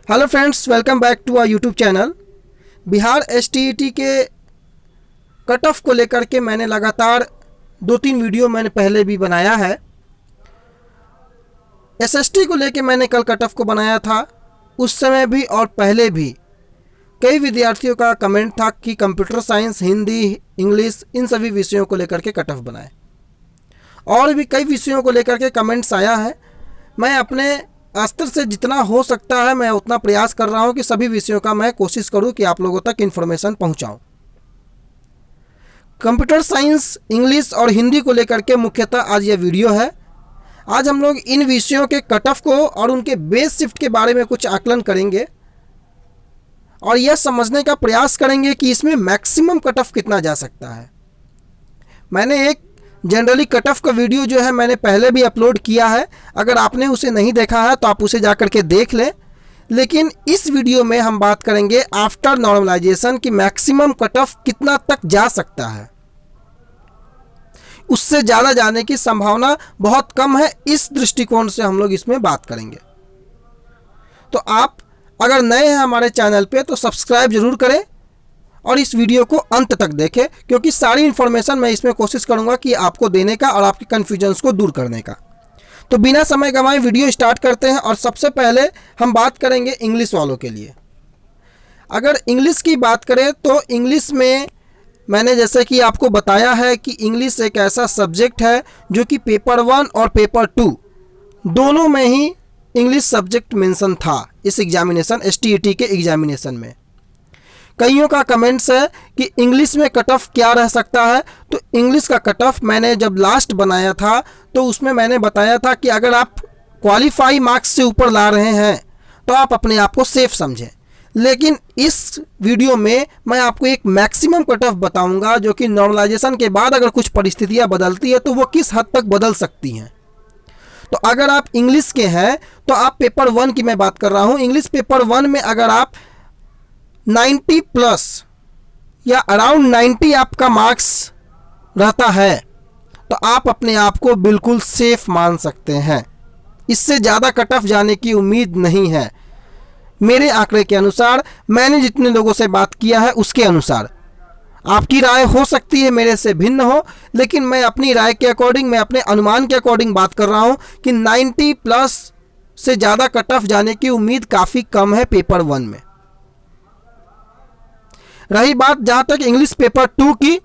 Hello friends, welcome back to our YouTube channel. Bihar STET के cut off को लेकर के मैंने लगातार 2-3 वीडियो मैंने पहले भी बनाया है। एसएसटी को लेके मैंने कल कट ऑफ को बनाया था। उस समय भी और पहले भी कई विद्यार्थियों का कमेंट था कि computer science, Hindi, English in सभी विषयों को लेकर के कट ऑफ बनाए। और भी कई विषयों को लेकर के कमेंट्स आया है। मैं अपने स्तर से जितना हो सकता है मैं उतना प्रयास कर रहा हूं कि सभी विषयों का मैं कोशिश करूं कि आप लोगों तक इन्फॉर्मेशन पहुंचाऊं। कंप्यूटर साइंस, इंग्लिश और हिंदी को लेकर के मुख्यतः आज यह वीडियो है। आज हम लोग इन विषयों के कट ऑफ को और उनके बेस शिफ्ट के बारे में कुछ आकलन करेंगे और यह समझने का प्रयास करेंगे कि इसमें मैक्सिमम कट ऑफ कितना जा सकता है। मैंने एक जनरली कट ऑफ का वीडियो जो है मैंने पहले भी अपलोड किया है। अगर आपने उसे नहीं देखा है तो आप उसे जाकर के देख लें। लेकिन इस वीडियो में हम बात करेंगे आफ्टर नॉर्मलाइजेशन कि मैक्सिमम कट ऑफ कितना तक जा सकता है। उससे ज़्यादा जाने की संभावना बहुत कम है। इस दृष्टिकोण से हम लोग इसमें बात करेंगे। तो आप अगर नए हैं हमारे चैनल पे तो सब्सक्राइब जरूर करें और इस वीडियो को अंत तक देखें, क्योंकि सारी इन्फॉर्मेशन मैं इसमें कोशिश करूंगा कि आपको देने का और आपके कन्फ्यूजन्स को दूर करने का। तो बिना समय गंवाए वीडियो स्टार्ट करते हैं। और सबसे पहले हम बात करेंगे इंग्लिश वालों के लिए। अगर इंग्लिश की बात करें तो इंग्लिश में मैंने जैसे कि आपको बताया है कि इंग्लिश एक ऐसा सब्जेक्ट है जो कि पेपर 1 और पेपर 2 दोनों में ही इंग्लिश सब्जेक्ट मेंशन था इस एग्जामिनेशन, एसटीईटी के एग्जामिनेशन में। कईयों का कमेंट्स है कि इंग्लिश में कट ऑफ क्या रह सकता है। तो इंग्लिश का कट ऑफ मैंने जब लास्ट बनाया था तो उसमें मैंने बताया था कि अगर आप क्वालिफाई मार्क्स से ऊपर ला रहे हैं तो आप अपने आप को सेफ समझें। लेकिन इस वीडियो में मैं आपको एक मैक्सिमम कट ऑफ बताऊंगा जो कि नॉर्मलाइजेशन के बाद अगर कुछ परिस्थितियां बदलती है तो वो किस हद तक बदल सकती हैं। तो अगर आप इंग्लिश के हैं तो आप पेपर 1 की मैं बात कर रहा हूँ। इंग्लिश पेपर 1 में अगर आप 90 प्लस या अराउंड 90 आपका मार्क्स रहता है तो आप अपने आप को बिल्कुल सेफ मान सकते हैं। इससे ज़्यादा कट ऑफ जाने की उम्मीद नहीं है। मेरे आंकड़े के अनुसार, मैंने जितने लोगों से बात किया है उसके अनुसार, आपकी राय हो सकती है मेरे से भिन्न हो, लेकिन मैं अपनी राय के अकॉर्डिंग, मैं अपने अनुमान के अकॉर्डिंग बात कर रहा हूँ कि 90 प्लस से ज़्यादा कट ऑफ जाने की उम्मीद काफ़ी कम है पेपर 1 में। रही बात जहाँ तक इंग्लिश पेपर 2 की,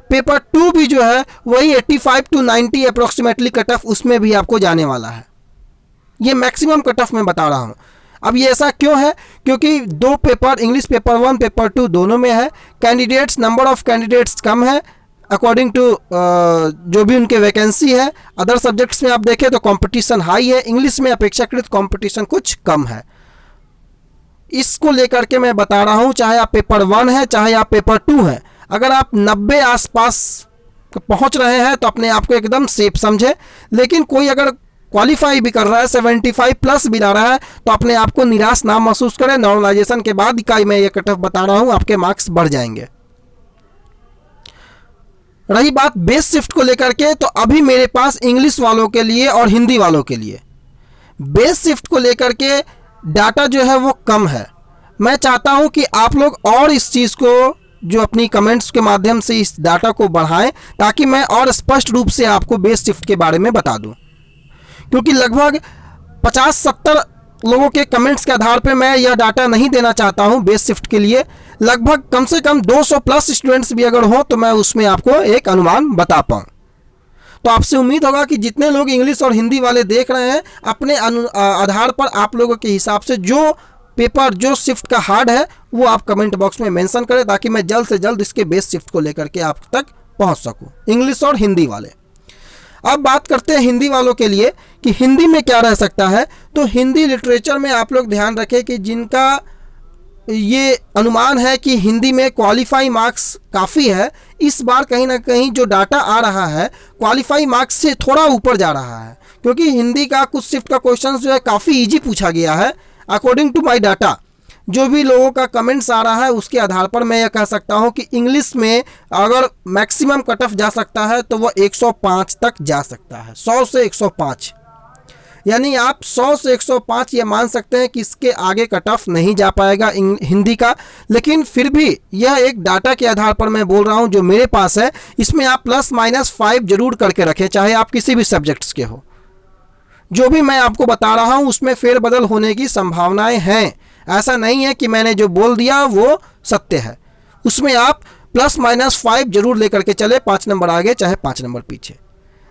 पेपर 2 भी जो है वही 85 to 90 अप्रोक्सीमेटली कट ऑफ उसमें भी आपको जाने वाला है। ये मैक्सिमम कट ऑफ मैं बता रहा हूँ। अब ये ऐसा क्यों है? क्योंकि 2 पेपर, इंग्लिश पेपर 1, पेपर 2 दोनों में है। कैंडिडेट्स, नंबर ऑफ कैंडिडेट्स कम है अकॉर्डिंग टू जो भी उनके वैकेंसी है। अदर सब्जेक्ट्स में आप देखें तो कंपटीशन हाई है। इंग्लिश में अपेक्षाकृत कंपटीशन कुछ कम है। इसको लेकर के मैं बता रहा हूँ, चाहे आप पेपर 1 है चाहे आप पेपर 2 है, अगर आप 90 आसपास पहुँच रहे हैं तो अपने आप को एकदम सेफ समझे। लेकिन कोई अगर क्वालिफाई भी कर रहा है, 75 प्लस भी ला रहा है, तो अपने आप को निराश ना महसूस करें। नॉर्मलाइजेशन के बाद का मैं ये कट ऑफ बता रहा हूँ, आपके मार्क्स बढ़ जाएंगे। रही बात बेस शिफ्ट को लेकर के, तो अभी मेरे पास इंग्लिश वालों के लिए और हिंदी वालों के लिए बेस शिफ्ट को लेकर के डाटा जो है वो कम है। मैं चाहता हूं कि आप लोग और इस चीज़ को जो अपनी कमेंट्स के माध्यम से इस डाटा को बढ़ाएं ताकि मैं और स्पष्ट रूप से आपको बेस शिफ्ट के बारे में बता दूं। क्योंकि लगभग 50-70 लोगों के कमेंट्स के आधार पे मैं यह डाटा नहीं देना चाहता हूं बेस शिफ्ट के लिए। लगभग कम से कम 200 प्लस स्टूडेंट्स भी अगर हों तो मैं उसमें आपको एक अनुमान बता पाऊँ। तो आपसे उम्मीद होगा कि जितने लोग इंग्लिश और हिंदी वाले देख रहे हैं, अपने आधार पर आप लोगों के हिसाब से जो पेपर, जो शिफ्ट का हार्ड है वो आप कमेंट बॉक्स में मेंशन करें ताकि मैं जल्द से जल्द इसके बेस शिफ्ट को लेकर के आप तक पहुंच सकूं, इंग्लिश और हिंदी वाले। अब बात करते हैं हिंदी वालों के लिए कि हिंदी में क्या रह सकता है। तो हिंदी लिटरेचर में आप लोग ध्यान रखें कि जिनका ये अनुमान है कि हिंदी में क्वालिफाई मार्क्स काफ़ी है, इस बार कहीं ना कहीं जो डाटा आ रहा है क्वालिफाई मार्क्स से थोड़ा ऊपर जा रहा है। क्योंकि हिंदी का कुछ शिफ्ट का क्वेश्चन जो है काफ़ी इजी पूछा गया है। अकॉर्डिंग टू माय डाटा, जो भी लोगों का कमेंट्स आ रहा है उसके आधार पर मैं यह कह सकता हूं कि इंग्लिश में अगर मैक्सिमम कट ऑफ जा सकता है तो वह 105 तक जा सकता है, 100 से 105। यानी आप 100 से 105 ये मान सकते हैं कि इसके आगे कट ऑफ नहीं जा पाएगा हिंदी का। लेकिन फिर भी यह एक डाटा के आधार पर मैं बोल रहा हूँ जो मेरे पास है, इसमें आप +-5 जरूर करके रखें, चाहे आप किसी भी सब्जेक्ट्स के हो। जो भी मैं आपको बता रहा हूँ उसमें फेरबदल होने की संभावनाएं हैं, ऐसा नहीं है कि मैंने जो बोल दिया वो सत्य है। उसमें आप +-5 जरूर लेकर के चले, 5 नंबर आगे चाहे 5 नंबर पीछे।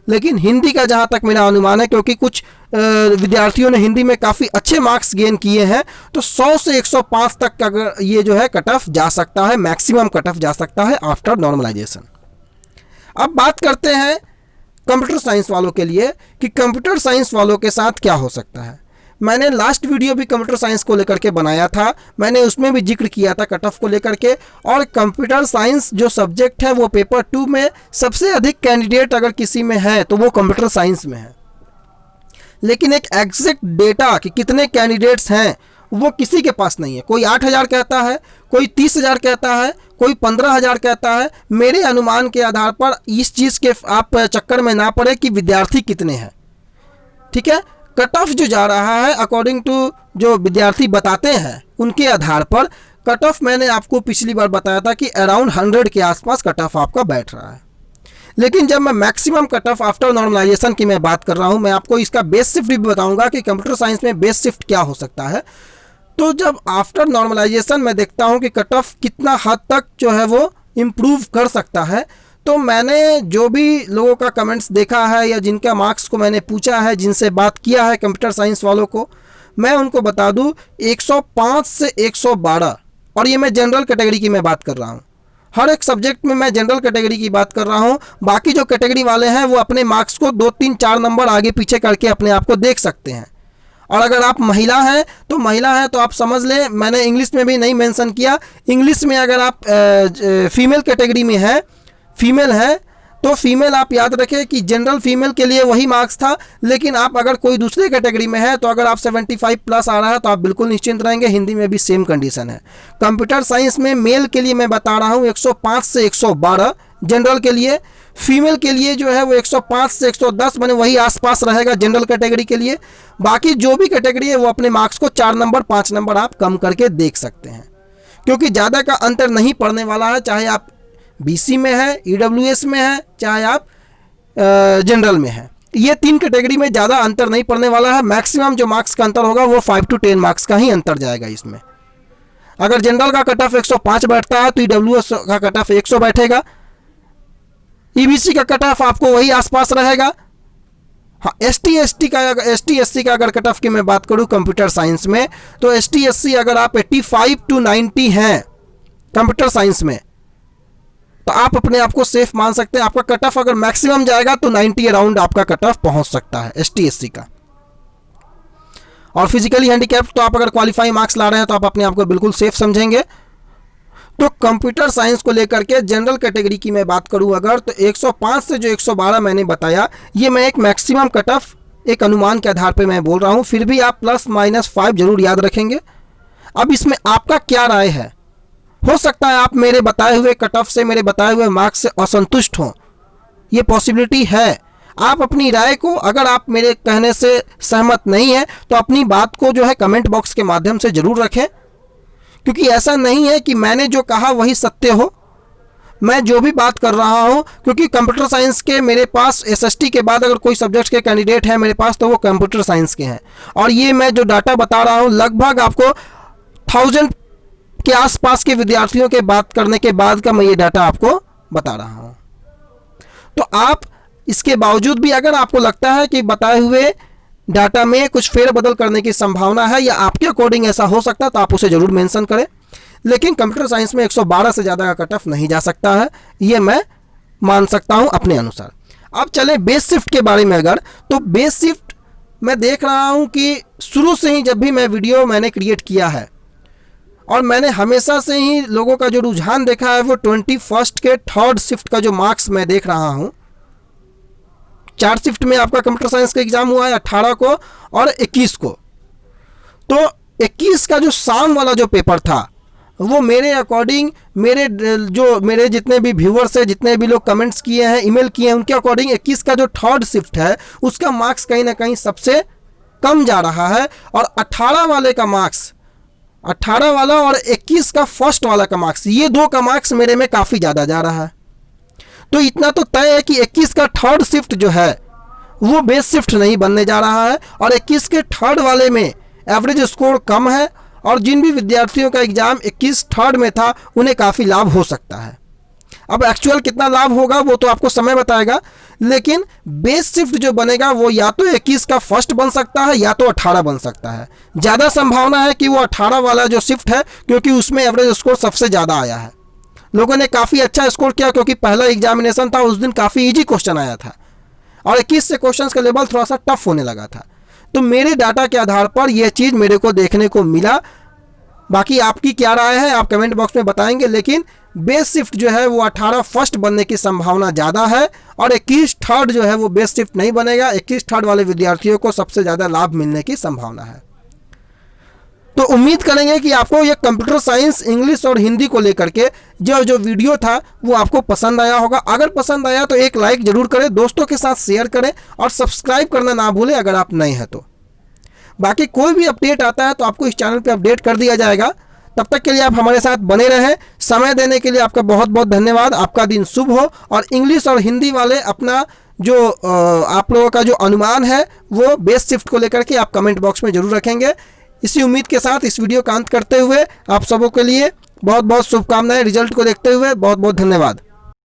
लेकिन हिंदी का जहाँ तक मेरा अनुमान है, क्योंकि कुछ विद्यार्थियों ने हिंदी में काफ़ी अच्छे मार्क्स गेन किए हैं, तो 100 से 105 तक अगर ये जो है कट ऑफ जा सकता है, मैक्सिमम कट ऑफ जा सकता है आफ्टर नॉर्मलाइजेशन। अब बात करते हैं कंप्यूटर साइंस वालों के लिए कि कंप्यूटर साइंस वालों के साथ क्या हो सकता है। मैंने लास्ट वीडियो भी कंप्यूटर साइंस को लेकर के बनाया था, मैंने उसमें भी जिक्र किया था कट ऑफ को लेकर के। और कंप्यूटर साइंस जो सब्जेक्ट है वो पेपर 2 में सबसे अधिक कैंडिडेट अगर किसी में है तो वो कंप्यूटर साइंस में है। लेकिन एक एग्जैक्ट डेटा कि कितने कैंडिडेट्स हैं वो किसी के पास नहीं है। कोई 8,000 कहता है, कोई 30,000 कहता है, कोई 15,000 कहता है। मेरे अनुमान के आधार पर इस चीज़ के आप चक्कर में ना पड़े कि विद्यार्थी कितने हैं, ठीक है। कट ऑफ जो जा रहा है अकॉर्डिंग टू जो विद्यार्थी बताते हैं उनके आधार पर कट ऑफ मैंने आपको पिछली बार बताया था कि अराउंड 100 के आसपास कट ऑफ आपका बैठ रहा है। लेकिन जब मैं maximum cut off after normalisation की मैं बात कर रहा हूं, मैं आपको इसका बेस शिफ्ट भी बताऊंगा कि कंप्यूटर साइंस में बेस शिफ्ट क्या हो सकता है। तो जब आफ्टर नॉर्मलाइजेशन मैं देखता हूं कि कट ऑफ कितना हद तक जो है वो इम्प्रूव कर सकता है, तो मैंने जो भी लोगों का कमेंट्स देखा है या जिनका मार्क्स को मैंने पूछा है, जिनसे बात किया है कंप्यूटर साइंस वालों को, मैं उनको बता दूं 105 से 112। और ये मैं जनरल कैटेगरी की मैं बात कर रहा हूँ, हर एक सब्जेक्ट में मैं जनरल कैटेगरी की बात कर रहा हूँ। बाकी जो कैटेगरी वाले हैं वो अपने मार्क्स को 2, 3, 4 नंबर आगे पीछे करके अपने आप को देख सकते हैं। और अगर आप महिला हैं तो आप समझ लें, मैंने इंग्लिश में भी नहीं मेंशन किया, इंग्लिश में अगर आप फीमेल कैटेगरी में हैं, फीमेल है तो फीमेल आप याद रखें कि जनरल फीमेल के लिए वही मार्क्स था। लेकिन आप अगर कोई दूसरे कैटेगरी में है तो अगर आप 75 प्लस आ रहा है तो आप बिल्कुल निश्चिंत रहेंगे। हिंदी में भी सेम कंडीशन है। कंप्यूटर साइंस में मेल के लिए मैं बता रहा हूँ 105 से 112 जनरल के लिए, फीमेल के लिए जो है वो 105 से 110 मैंने वही आसपास रहेगा जनरल कैटेगरी के लिए। बाकी जो भी कैटेगरी है वो अपने मार्क्स को 4 नंबर 5 नंबर आप कम करके देख सकते हैं, क्योंकि ज़्यादा का अंतर नहीं पड़ने वाला है। चाहे आप बीसी में है, ईडब्ल्यूएस में है, चाहे आप जनरल में है, ये 3 कैटेगरी में ज़्यादा अंतर नहीं पड़ने वाला है। मैक्सिमम जो मार्क्स का अंतर होगा वो 5 to 10 मार्क्स का ही अंतर जाएगा इसमें। अगर जनरल का कट ऑफ 105 बैठता है तो ईडब्ल्यूएस का कट ऑफ 100 बैठेगा, ईबीसी का कट ऑफ आपको वही आसपास रहेगा। हाँ, एसटी एससी का अगर कट ऑफ की मैं बात करूँ कंप्यूटर साइंस में, तो एसटी एससी अगर आप 85 to 90 हैं कंप्यूटर साइंस में तो आप अपने आप को सेफ मान सकते हैं। आपका कट ऑफ अगर मैक्सिमम जाएगा तो 90 अराउंड आपका कट ऑफ पहुंच सकता है एसटी एससी का। और फिजिकली हैंडीकैप्ड तो आप अगर क्वालिफाई मार्क्स ला रहे हैं तो आप अपने आप को बिल्कुल सेफ समझेंगे। तो कंप्यूटर साइंस को लेकर के जनरल कैटेगरी की मैं बात करूं अगर, तो 105 से जो 112 मैंने बताया, ये मैं एक मैक्सिमम कट ऑफ एक अनुमान के आधार पे मैं बोल रहा हूं। फिर भी आप +-5 जरूर याद रखेंगे। अब इसमें आपका क्या राय है? हो सकता है आप मेरे बताए हुए कट ऑफ से, मेरे बताए हुए मार्क्स से असंतुष्ट हों, ये पॉसिबिलिटी है। आप अपनी राय को, अगर आप मेरे कहने से सहमत नहीं है तो अपनी बात को जो है कमेंट बॉक्स के माध्यम से ज़रूर रखें, क्योंकि ऐसा नहीं है कि मैंने जो कहा वही सत्य हो। मैं जो भी बात कर रहा हूं, क्योंकि कंप्यूटर साइंस के मेरे पास एसएसटी के बाद अगर कोई सब्जेक्ट के कैंडिडेट हैं मेरे पास तो वो कंप्यूटर साइंस के हैं। और ये मैं जो डाटा बता रहा हूं लगभग आपको 1000 के आसपास के विद्यार्थियों के बात करने के बाद का मैं ये डाटा आपको बता रहा हूं। तो आप इसके बावजूद भी अगर आपको लगता है कि बताए हुए डाटा में कुछ फेरबदल करने की संभावना है या आपके अकॉर्डिंग ऐसा हो सकता है तो आप उसे जरूर मेंशन करें। लेकिन कंप्यूटर साइंस में 112 से ज़्यादा का कट ऑफ नहीं जा सकता है, ये मैं मान सकता हूं अपने अनुसार। अब चले बेस शिफ्ट के बारे में अगर, तो बेस शिफ्ट मैं देख रहा हूं कि शुरू से ही जब भी मैं वीडियो मैंने क्रिएट किया है और मैंने हमेशा से ही लोगों का जो रुझान देखा है वो 21st के 3rd शिफ्ट का जो मार्क्स मैं देख रहा हूं। 4 शिफ्ट में आपका कंप्यूटर साइंस का एग्जाम हुआ है, 18 को और 21 को। तो 21 का जो शाम वाला जो पेपर था वो मेरे अकॉर्डिंग, मेरे जितने भी व्यूअर्स हैं, जितने भी लोग कमेंट्स किए हैं, ईमेल किए हैं, उनके अकॉर्डिंग 21 का जो 3rd शिफ्ट है उसका मार्क्स कहीं ना कहीं सबसे कम जा रहा है और 18 वाले का मार्क्स, 18 वाला और 21 का फर्स्ट वाला का मार्क्स, ये दो का मार्क्स मेरे में काफ़ी ज़्यादा जा रहा है। तो इतना तो तय है कि 21 का थर्ड शिफ्ट जो है वो बेस शिफ्ट नहीं बनने जा रहा है और 21 के थर्ड वाले में एवरेज स्कोर कम है और जिन भी विद्यार्थियों का एग्ज़ाम 21 थर्ड में था उन्हें काफ़ी लाभ हो सकता है। अब एक्चुअल कितना लाभ होगा वो तो आपको समय बताएगा, लेकिन बेस शिफ्ट जो बनेगा वो या तो 21 का फर्स्ट बन सकता है या तो 18 बन सकता है। ज़्यादा संभावना है कि वो 18 वाला जो शिफ्ट है, क्योंकि उसमें एवरेज स्कोर सबसे ज़्यादा आया है। लोगों ने काफ़ी अच्छा स्कोर किया क्योंकि पहला एग्जामिनेशन था, उस दिन काफ़ी ईजी क्वेश्चन आया था और 21 से क्वेश्चन का लेवल थोड़ा सा टफ होने लगा था। तो मेरे डाटा के आधार पर यह चीज़ मेरे को देखने को मिला। बाकी आपकी क्या राय है आप कमेंट बॉक्स में बताएंगे, लेकिन बेस शिफ्ट जो है वो 18 फर्स्ट बनने की संभावना ज़्यादा है और 21 थर्ड जो है वो बेस शिफ्ट नहीं बनेगा। 21 थर्ड वाले विद्यार्थियों को सबसे ज़्यादा लाभ मिलने की संभावना है। तो उम्मीद करेंगे कि आपको ये कंप्यूटर साइंस, इंग्लिश और हिंदी को लेकर के जो वीडियो था वो आपको पसंद आया होगा। अगर पसंद आया तो एक लाइक ज़रूर करें, दोस्तों के साथ शेयर करें और सब्सक्राइब करना ना भूलें अगर आप नए हैं तो। बाकी कोई भी अपडेट आता है तो आपको इस चैनल पे अपडेट कर दिया जाएगा। तब तक के लिए आप हमारे साथ बने रहें। समय देने के लिए आपका बहुत बहुत धन्यवाद। आपका दिन शुभ हो और इंग्लिश और हिंदी वाले अपना जो आप लोगों का जो अनुमान है वो बेस शिफ्ट को लेकर के आप कमेंट बॉक्स में ज़रूर रखेंगे। इसी उम्मीद के साथ इस वीडियो का अंत करते हुए आप सबों के लिए बहुत बहुत शुभकामनाएं। रिजल्ट को देखते हुए बहुत बहुत धन्यवाद।